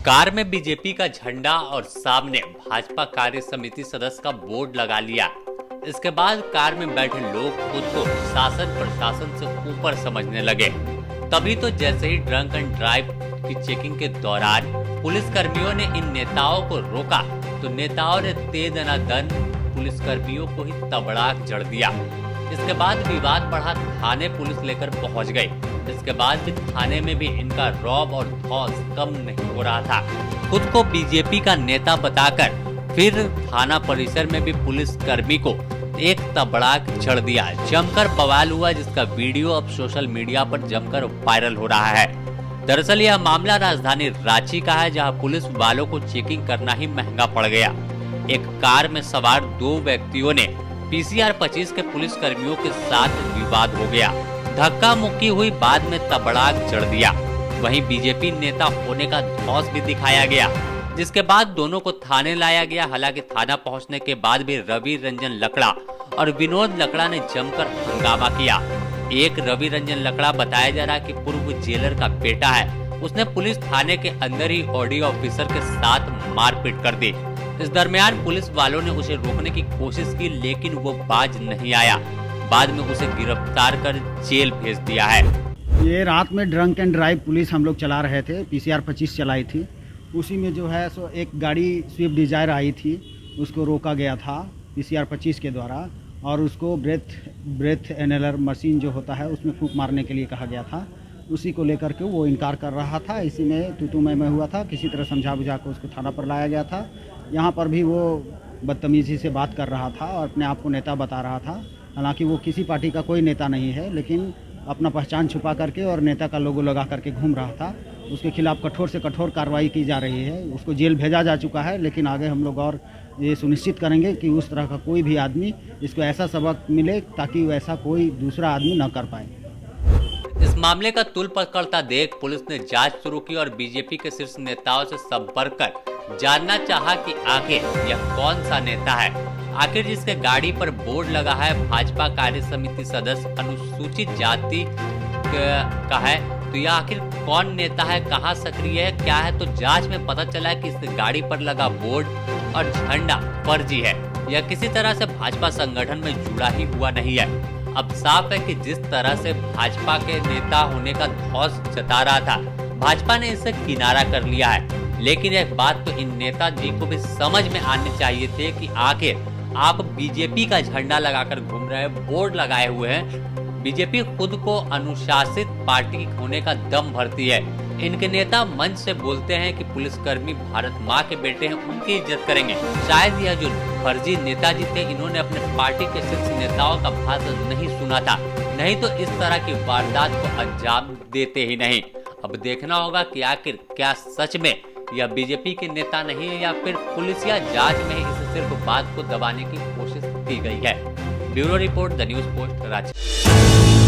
Car में BJP का झंडा और सामने भाजपा कार्य समिति सदस्य का बोर्ड लगा लिया। इसके बाद कार में बैठे लोग खुद को शासन प्रशासन से ऊपर समझने लगे। तभी तो जैसे ही ड्रंक एंड ड्राइव की चेकिंग के दौरान पुलिस कर्मियों ने इन नेताओं को रोका तो नेताओं ने तेज अनादन पुलिस कर्मियों को ही तबड़ाक जड़ दिया। इसके बाद विवाद बढ़ा, थाने पुलिस लेकर पहुंच गई। इसके बाद भी थाने में भी इनका रौब और धौस कम नहीं हो रहा था। खुद को बीजेपी का नेता बताकर फिर थाना परिसर में भी पुलिस कर्मी को एक तबड़ाक जड़ दिया। जमकर बवाल हुआ, जिसका वीडियो अब सोशल मीडिया पर जमकर वायरल हो रहा है। दरअसल यह मामला राजधानी रांची का है, जहां पुलिस वालों को चेकिंग करना ही महंगा पड़ गया। एक कार में सवार दो व्यक्तियों ने पीसीआर 25 के पुलिस कर्मियों के साथ विवाद हो गया। धक्का मुक्की हुई, बाद में तबड़ाक जड़ दिया। वहीं बीजेपी नेता होने का धौंस भी दिखाया गया, जिसके बाद दोनों को थाने लाया गया। हालांकि थाना पहुंचने के बाद भी रवि रंजन लकड़ा और विनोद लकड़ा ने जमकर हंगामा किया। एक रवि रंजन लकड़ा बताया जा रहा है कि पूर्व जेलर का बेटा है। उसने पुलिस थाने के अंदर ही ऑडियो ऑफिसर के साथ मारपीट कर दी। इस दरमियान पुलिस वालों ने उसे रोकने की कोशिश की, लेकिन वो बाज नहीं आया। बाद में उसे गिरफ्तार कर जेल भेज दिया है। ये रात में ड्रंक एंड ड्राइव पुलिस हम लोग चला रहे थे, पीसीआर 25 चलाई थी। उसी में जो है सो एक गाड़ी स्विफ्ट डिजायर आई थी, उसको रोका गया था पीसीआर 25 के द्वारा और उसको ब्रेथ इनहेलर मशीन जो होता है उसमें फूंक मारने के लिए कहा गया था। उसी को लेकर के वो इनकार कर रहा था। इसी में तू मैं हुआ था। किसी तरह समझा बुझा कर उसको थाना पर लाया गया था। यहाँ पर भी वो बदतमीजी से बात कर रहा था और अपने आप को नेता बता रहा था। हालांकि वो किसी पार्टी का कोई नेता नहीं है, लेकिन अपना पहचान छुपा करके और नेता का लोगो लगा करके घूम रहा था। उसके खिलाफ कठोर से कठोर कार्रवाई की जा रही है। उसको जेल भेजा जा चुका है, लेकिन आगे हम लोग और ये सुनिश्चित करेंगे कि उस तरह का कोई भी आदमी इसको ऐसा सबक मिले ताकि वैसा कोई दूसरा आदमी न कर पाए। इस मामले का तुल पकड़ता देख पुलिस ने जांच शुरू की और बीजेपी के शीर्ष नेताओं से संपर्क कर जानना चाहा कि आखिर यह कौन सा नेता है। आखिर जिसके गाड़ी पर बोर्ड लगा है भाजपा कार्य समिति सदस्य अनुसूचित जाति का है, तो यह आखिर कौन नेता है, कहां सक्रिय है, क्या है। तो जांच में पता चला कि इस गाड़ी पर लगा बोर्ड और झंडा फर्जी है। यह किसी तरह से भाजपा संगठन में जुड़ा ही हुआ नहीं है। अब साफ है कि जिस तरह से भाजपा के नेता होने का धौंस जता रहा था, भाजपा ने इसे किनारा कर लिया है। लेकिन एक बात तो इन नेताजी को भी समझ में आनी चाहिए थे कि आखिर आप बीजेपी का झंडा लगाकर घूम रहे हैं, बोर्ड लगाए हुए हैं। बीजेपी खुद को अनुशासित पार्टी होने का दम भरती है। इनके नेता मंच से बोलते हैं कि पुलिसकर्मी भारत माँ के बेटे हैं, उनकी इज्जत करेंगे। शायद यह जो फर्जी नेताजी थे, इन्होंने अपने पार्टी के शीर्ष नेताओं का भाषण नहीं सुना था, नहीं तो इस तरह की वारदात को अंजाम देते ही नहीं। अब देखना होगा कि आखिर क्या सच में यह बीजेपी के नेता नहीं है या फिर पुलिस या जांच में ही इस सिर्फ बात को दबाने की कोशिश की गई है। Bureau report, the news post, Ranchi.